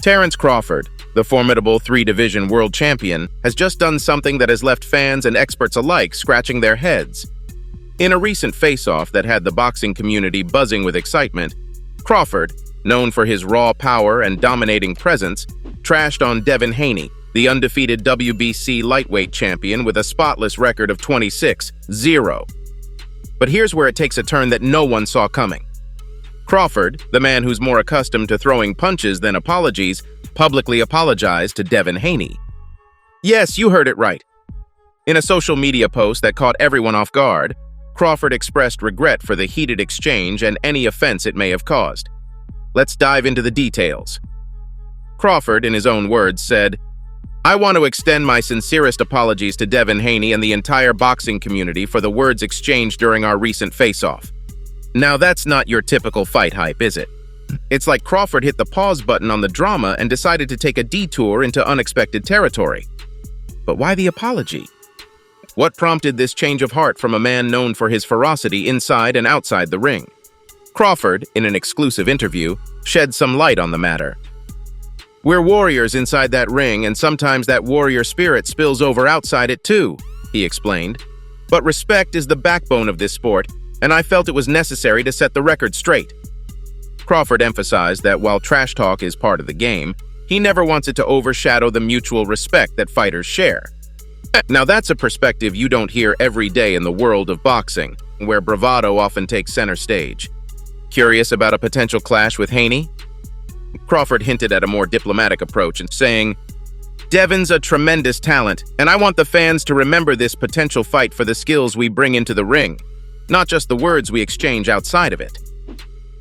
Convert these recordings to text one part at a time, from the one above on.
Terence Crawford, the formidable three-division world champion, has just done something that has left fans and experts alike scratching their heads. In a recent face-off that had the boxing community buzzing with excitement, Crawford, known for his raw power and dominating presence, trashed on Devin Haney, the undefeated WBC Lightweight champion with a spotless record of 26-0. But here's where it takes a turn that no one saw coming. Crawford, the man who's more accustomed to throwing punches than apologies, publicly apologized to Devin Haney. Yes, you heard it right. In a social media post that caught everyone off guard, Crawford expressed regret for the heated exchange and any offense it may have caused. Let's dive into the details. Crawford, in his own words, said, "I want to extend my sincerest apologies to Devin Haney and the entire boxing community for the words exchanged during our recent face-off." Now that's not your typical fight hype, is it? It's like Crawford hit the pause button on the drama and decided to take a detour into unexpected territory. But why the apology? What prompted this change of heart from a man known for his ferocity inside and outside the ring? Crawford, in an exclusive interview, shed some light on the matter. "We're warriors inside that ring, and sometimes that warrior spirit spills over outside it too," he explained. "But respect is the backbone of this sport, and I felt it was necessary to set the record straight." Crawford emphasized that while trash talk is part of the game, he never wants it to overshadow the mutual respect that fighters share. Now that's a perspective you don't hear every day in the world of boxing, where bravado often takes center stage. Curious about a potential clash with Haney? Crawford hinted at a more diplomatic approach and saying, "Devin's a tremendous talent, and I want the fans to remember this potential fight for the skills we bring into the ring, not just the words we exchange outside of it."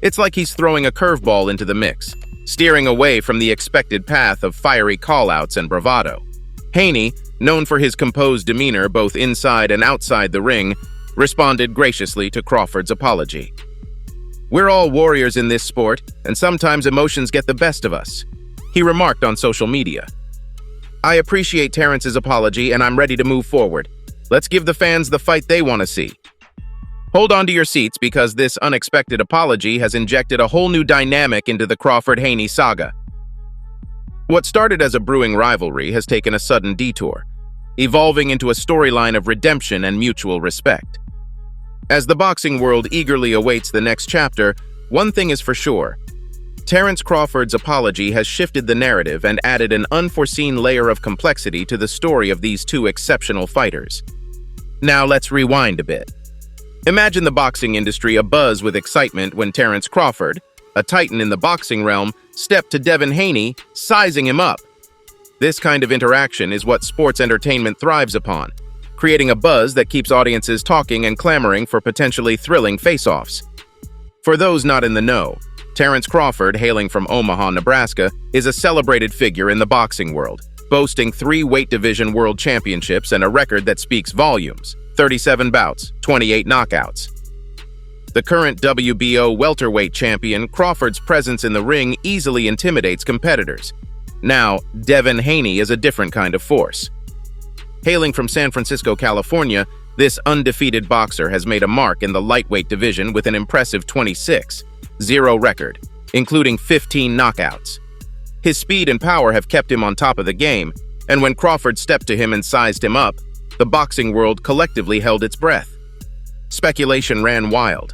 It's like he's throwing a curveball into the mix, steering away from the expected path of fiery callouts and bravado. Haney, known for his composed demeanor both inside and outside the ring, responded graciously to Crawford's apology. "We're all warriors in this sport, and sometimes emotions get the best of us," he remarked on social media. "I appreciate Terence's apology, and I'm ready to move forward. Let's give the fans the fight they want to see." Hold on to your seats because this unexpected apology has injected a whole new dynamic into the Crawford-Haney saga. What started as a brewing rivalry has taken a sudden detour, evolving into a storyline of redemption and mutual respect. As the boxing world eagerly awaits the next chapter, one thing is for sure. Terence Crawford's apology has shifted the narrative and added an unforeseen layer of complexity to the story of these two exceptional fighters. Now let's rewind a bit. Imagine the boxing industry abuzz with excitement when Terence Crawford, a titan in the boxing realm, stepped to Devin Haney, sizing him up. This kind of interaction is what sports entertainment thrives upon, creating a buzz that keeps audiences talking and clamoring for potentially thrilling face-offs. For those not in the know, Terence Crawford, hailing from Omaha, Nebraska, is a celebrated figure in the boxing world, boasting 3 weight division world championships and a record that speaks volumes: 37 bouts, 28 knockouts. The current WBO welterweight champion, Crawford's presence in the ring easily intimidates competitors. Now, Devin Haney is a different kind of force. Hailing from San Francisco, California, this undefeated boxer has made a mark in the lightweight division with an impressive 26-0 record, including 15 knockouts. His speed and power have kept him on top of the game, and when Crawford stepped to him and sized him up, the boxing world collectively held its breath. Speculation ran wild.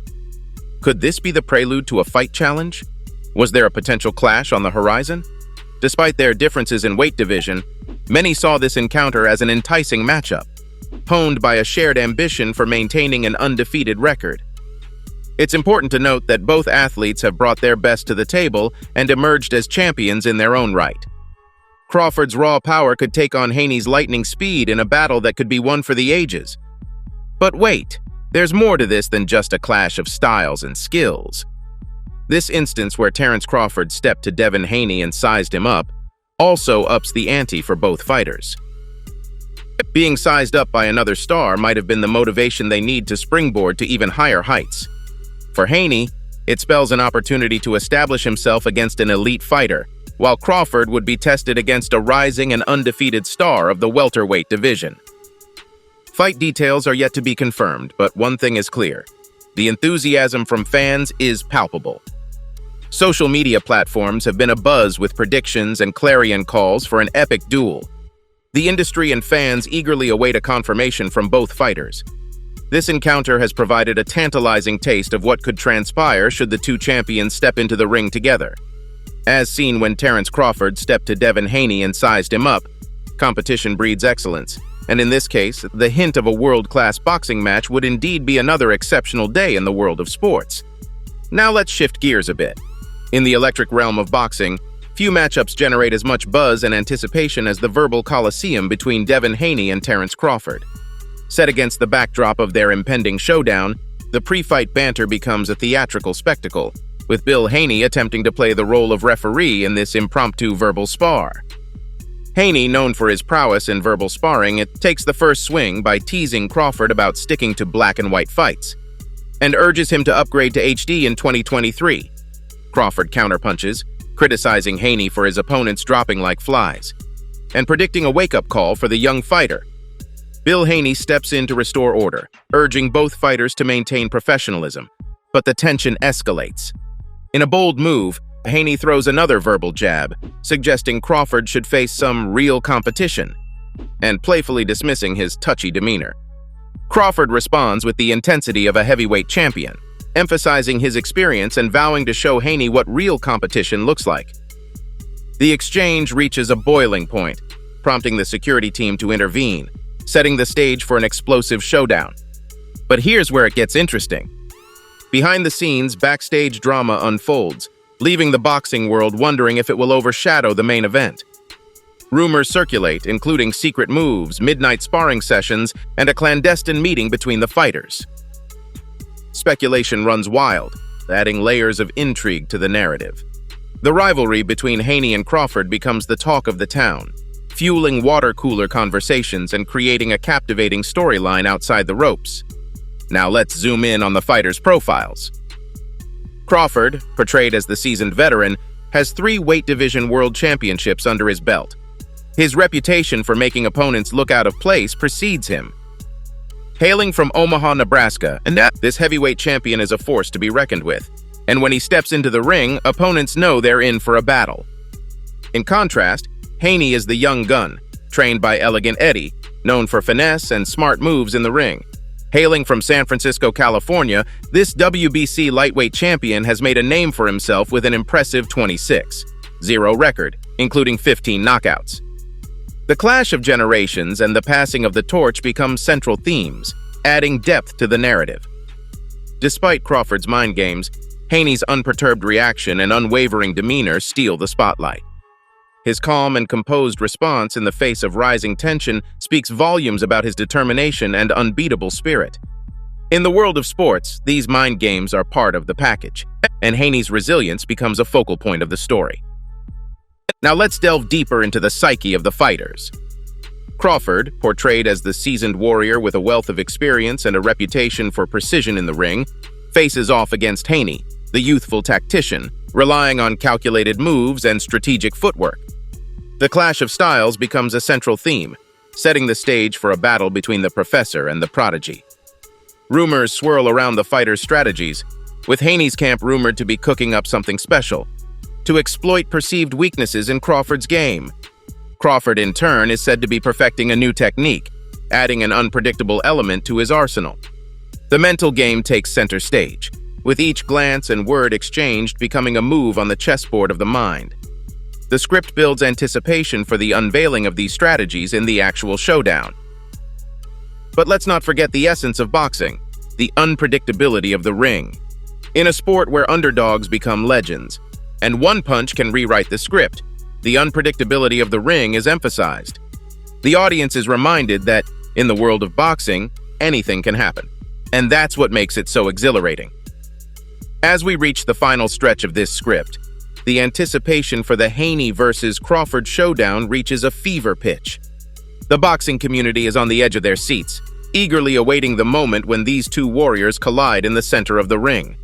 Could this be the prelude to a fight challenge? Was there a potential clash on the horizon? Despite their differences in weight division, many saw this encounter as an enticing matchup, honed by a shared ambition for maintaining an undefeated record. It's important to note that both athletes have brought their best to the table and emerged as champions in their own right. Crawford's raw power could take on Haney's lightning speed in a battle that could be won for the ages. But wait, there's more to this than just a clash of styles and skills. This instance where Terence Crawford stepped to Devin Haney and sized him up also ups the ante for both fighters. Being sized up by another star might have been the motivation they need to springboard to even higher heights. For Haney, it spells an opportunity to establish himself against an elite fighter, while Crawford would be tested against a rising and undefeated star of the welterweight division. Fight details are yet to be confirmed, but one thing is clear: the enthusiasm from fans is palpable. Social media platforms have been abuzz with predictions and clarion calls for an epic duel. The industry and fans eagerly await a confirmation from both fighters. This encounter has provided a tantalizing taste of what could transpire should the two champions step into the ring together. As seen when Terence Crawford stepped to Devin Haney and sized him up, competition breeds excellence, and in this case, the hint of a world-class boxing match would indeed be another exceptional day in the world of sports. Now let's shift gears a bit. In the electric realm of boxing, few matchups generate as much buzz and anticipation as the verbal coliseum between Devin Haney and Terence Crawford. Set against the backdrop of their impending showdown, the pre-fight banter becomes a theatrical spectacle, with Bill Haney attempting to play the role of referee in this impromptu verbal spar. Haney, known for his prowess in verbal sparring, takes the first swing by teasing Crawford about sticking to black and white fights, and urges him to upgrade to HD in 2023. Crawford counterpunches, criticizing Haney for his opponents dropping like flies, and predicting a wake-up call for the young fighter. Bill Haney steps in to restore order, urging both fighters to maintain professionalism, but the tension escalates. In a bold move, Haney throws another verbal jab, suggesting Crawford should face some real competition, and playfully dismissing his touchy demeanor. Crawford responds with the intensity of a heavyweight champion, emphasizing his experience and vowing to show Haney what real competition looks like. The exchange reaches a boiling point, prompting the security team to intervene, setting the stage for an explosive showdown. But here's where it gets interesting. Behind the scenes, backstage drama unfolds, leaving the boxing world wondering if it will overshadow the main event. Rumors circulate, including secret moves, midnight sparring sessions, and a clandestine meeting between the fighters. Speculation runs wild, adding layers of intrigue to the narrative. The rivalry between Haney and Crawford becomes the talk of the town, fueling water-cooler conversations and creating a captivating storyline outside the ropes. Now let's zoom in on the fighters' profiles. Crawford, portrayed as the seasoned veteran, has 3 weight division world championships under his belt. His reputation for making opponents look out of place precedes him. Hailing from Omaha, Nebraska, this heavyweight champion is a force to be reckoned with, and when he steps into the ring, opponents know they're in for a battle. In contrast, Haney is the young gun, trained by Elegant Eddie, known for finesse and smart moves in the ring. Hailing from San Francisco, California, this WBC Lightweight champion has made a name for himself with an impressive 26-0 record, including 15 knockouts. The clash of generations and the passing of the torch become central themes, adding depth to the narrative. Despite Crawford's mind games, Haney's unperturbed reaction and unwavering demeanor steal the spotlight. His calm and composed response in the face of rising tension speaks volumes about his determination and unbeatable spirit. In the world of sports, these mind games are part of the package, and Haney's resilience becomes a focal point of the story. Now let's delve deeper into the psyche of the fighters. Crawford, portrayed as the seasoned warrior with a wealth of experience and a reputation for precision in the ring, faces off against Haney, the youthful tactician, relying on calculated moves and strategic footwork. The clash of styles becomes a central theme, setting the stage for a battle between the professor and the prodigy. Rumors swirl around the fighters' strategies, with Haney's camp rumored to be cooking up something special, to exploit perceived weaknesses in Crawford's game. Crawford, in turn, is said to be perfecting a new technique, adding an unpredictable element to his arsenal. The mental game takes center stage, with each glance and word exchanged becoming a move on the chessboard of the mind. The script builds anticipation for the unveiling of these strategies in the actual showdown. But let's not forget the essence of boxing, the unpredictability of the ring. In a sport where underdogs become legends, and one punch can rewrite the script, the unpredictability of the ring is emphasized. The audience is reminded that, in the world of boxing, anything can happen, and that's what makes it so exhilarating. As we reach the final stretch of this script, the anticipation for the Haney versus Crawford showdown reaches a fever pitch. The boxing community is on the edge of their seats, eagerly awaiting the moment when these two warriors collide in the center of the ring.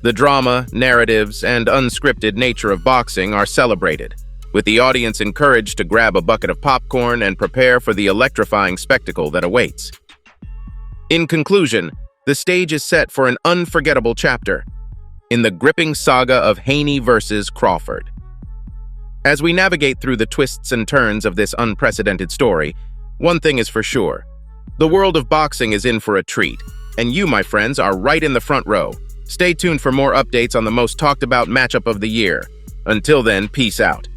The drama, narratives, and unscripted nature of boxing are celebrated, with the audience encouraged to grab a bucket of popcorn and prepare for the electrifying spectacle that awaits. In conclusion, the stage is set for an unforgettable chapter. in the gripping saga of Haney versus Crawford. As we navigate through the twists and turns of this unprecedented story, one thing is for sure. The world of boxing is in for a treat, and you, my friends, are right in the front row. Stay tuned for more updates on the most talked about matchup of the year. Until then, peace out.